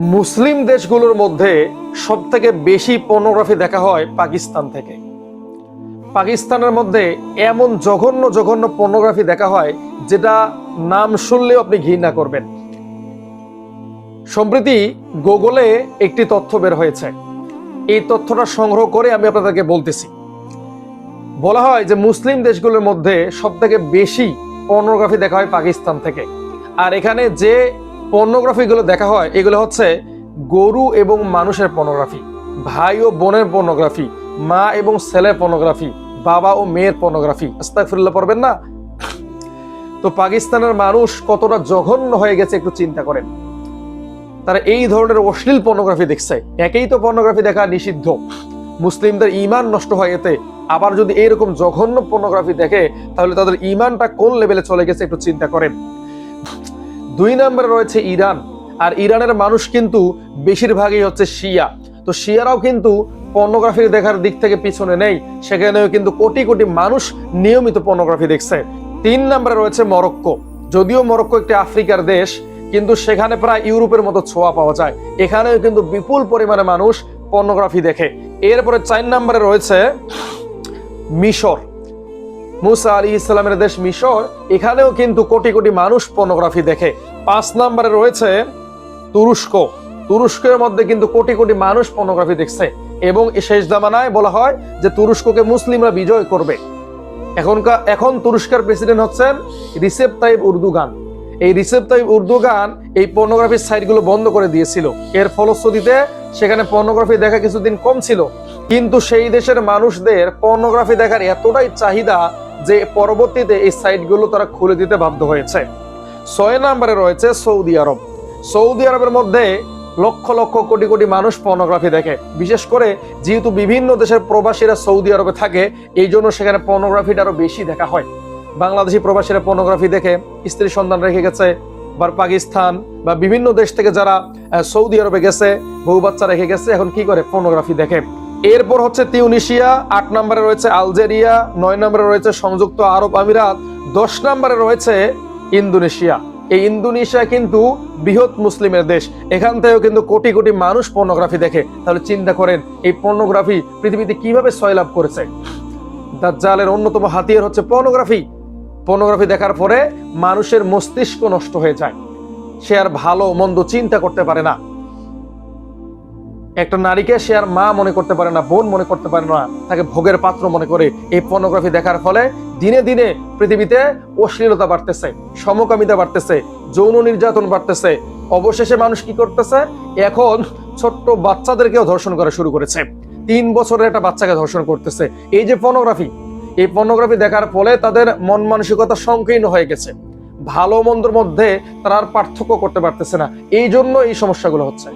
মুসলিম দেশগুলোর মধ্যে সবথেকে বেশি পর্নোগ্রাফি দেখা হয় পাকিস্তান থেকে। পাকিস্তানের মধ্যে এমন জঘন্য জঘন্য পর্নোগ্রাফি দেখা হয় যেটা নাম শুনলেও আপনি ঘৃণা করবেন। সম্প্রতি গুগলে একটি তথ্য বের হয়েছে, এই তথ্যটা সংগ্রহ করে আমি আপনাদেরকে বলতেছি। বলা হয় যে মুসলিম দেশগুলোর মধ্যে সবথেকে বেশি পর্নোগ্রাফি দেখা হয় পাকিস্তান থেকে। আর এখানে যে পর্নোগ্রাফিগুলো দেখা হয় এগুলো হচ্ছে গরু এবং মানুষের পর্নোগ্রাফি, ভাই ও বোনের পর্নোগ্রাফি, মা এবং ছেলের পর্নোগ্রাফি, বাবা ও মেয়ের পর্নোগ্রাফি। আস্তাগফিরুল্লাহ পড়বেন না? তো পাকিস্তানের মানুষ কতটা জঘন্য হয়ে গেছে একটু চিন্তা করেন। তারা এই ধরনের অশ্লীল পর্নোগ্রাফি দেখছে। একেই তো পর্নোগ্রাফি দেখা নিষিদ্ধ, মুসলিমদের ঈমান নষ্ট হয় এতে, আবার যদি এইরকম জঘন্য পর্নোগ্রাফি দেখে তাহলে তাদের ঈমানটা কোন লেভেলে চলে গেছে একটু চিন্তা করেন। 2 নম্বরে রয়েছে ইরান। আর ইরানের মানুষ কিন্তু বেশিরভাগই হচ্ছে শিয়া। তো শিয়ারাও কিন্তু পর্নোগ্রাফি দেখার দিক থেকে পিছনে নেই, সেখানেও কিন্তু কোটি কোটি মানুষ নিয়মিত পর্নোগ্রাফি দেখছে। 3 নম্বরে রয়েছে মরক্কো। যদিও মরক্কো একটি আফ্রিকার দেশ, কিন্তু সেখানে প্রায় ইউরোপের মতো ছোঁয়া পাওয়া যায়। এখানেও কিন্তু বিপুল পরিমাণে মানুষ পর্নোগ্রাফি দেখে। এরপরে 4 নম্বরে রয়েছে মিশর। মুসা আলাইহিস সালামের দেশ মিশর, এখানেও কিন্তু কোটি কোটি মানুষ পর্নোগ্রাফি দেখে। 5 নম্বরে রয়েছে তুরস্ক। তুরস্কের মধ্যে কিন্তু কোটি কোটি মানুষ পর্নোগ্রাফি দেখছে এবং শেষ জামানায় বলা হয় যে তুরস্ককে মুসলিমরা বিজয় করবে। এখন তুরস্কের প্রেসিডেন্ট হচ্ছেন রিসেপ তাইয়িপ এরদোগান। এই রিসেপ তাইয়িপ এরদোগান এই পর্নোগ্রাফির সাইটগুলো বন্ধ করে দিয়েছিল। এর ফলশ্রুতিতে সেখানে পর্নোগ্রাফি দেখা কিছুদিন কম ছিল, কিন্তু সেই দেশের মানুষদের পর্নোগ্রাফি দেখার এতটাই চাহিদা যে পরবর্তীতে এই সাইটগুলো তারা খুলে দিতে বাধ্য হয়েছে। 6 নম্বরে রয়েছে সৌদি আরব। সৌদি আরবের মধ্যে লক্ষ লক্ষ কোটি কোটি মানুষ পর্নোগ্রাফি দেখে। বিশেষ করে যেহেতু বিভিন্ন দেশের প্রবাসীরা সৌদি আরবে থাকে, এই জন্য সেখানে পর্নোগ্রাফিটা আরো বেশি দেখা হয়। বাংলাদেশি প্রবাসীরা পর্নোগ্রাফি দেখে স্ত্রী সন্তান রেখে গেছে, বা পাকিস্তান বা বিভিন্ন দেশ থেকে যারা সৌদি আরবে গেছে বউ বাচ্চা রেখে গেছে, এখন কি করে? পর্নোগ্রাফি দেখে। এরপর হচ্ছে তিউনিসিয়া। 8 নম্বরে রয়েছে আলজেরিয়া। 9 নম্বরে রয়েছে সংযুক্ত আরব আমিরাত। 10 নম্বরে রয়েছে ইন্দোনেশিয়া। এই ইন্দোনেশিয়া কিন্তু বৃহৎ মুসলিমের দেশ, এখান থেকেও কিন্তু কোটি কোটি মানুষ পর্নোগ্রাফি দেখে। তাহলে চিন্তা করেন এই পর্নোগ্রাফি পৃথিবীতে কিভাবে ছয়লাভ করেছে। দাজ্জালের অন্যতম হাতিয়ার হচ্ছে পর্নোগ্রাফি। পর্নোগ্রাফি দেখার পরে মানুষের মস্তিষ্ক নষ্ট হয়ে যায়, সে আর ভালো মন্দ চিন্তা করতে পারে না। একটা নারীকে সে আর মা মনে করতে পারে না, বোন মনে করতে পারে না, তাকে ভোগের পাত্র মনে করে। এই পর্নোগ্রাফি দেখার ফলে দিনে দিনে পৃথিবীতে অশ্লীলতা বাড়তেছে, সমকামিতা বাড়তেছে, যৌন নির্যাতন বাড়তেছে। অবশেষে মানুষ কি করতেছে? এখন ছোট্ট বাচ্চাদেরকেও ধর্ষণ করা শুরু করেছে। 3 বছরের একটা বাচ্চাকে ধর্ষণ করতেছে। এই যে পর্নোগ্রাফি, এই পর্নোগ্রাফি দেখার ফলে তাদের মন মানসিকতা সংকীর্ণ হয়ে গেছে, ভালো মন্দর মধ্যে তারা আর পার্থক্য করতে পারতেছে না। এই জন্য এই সমস্যাগুলো হচ্ছে।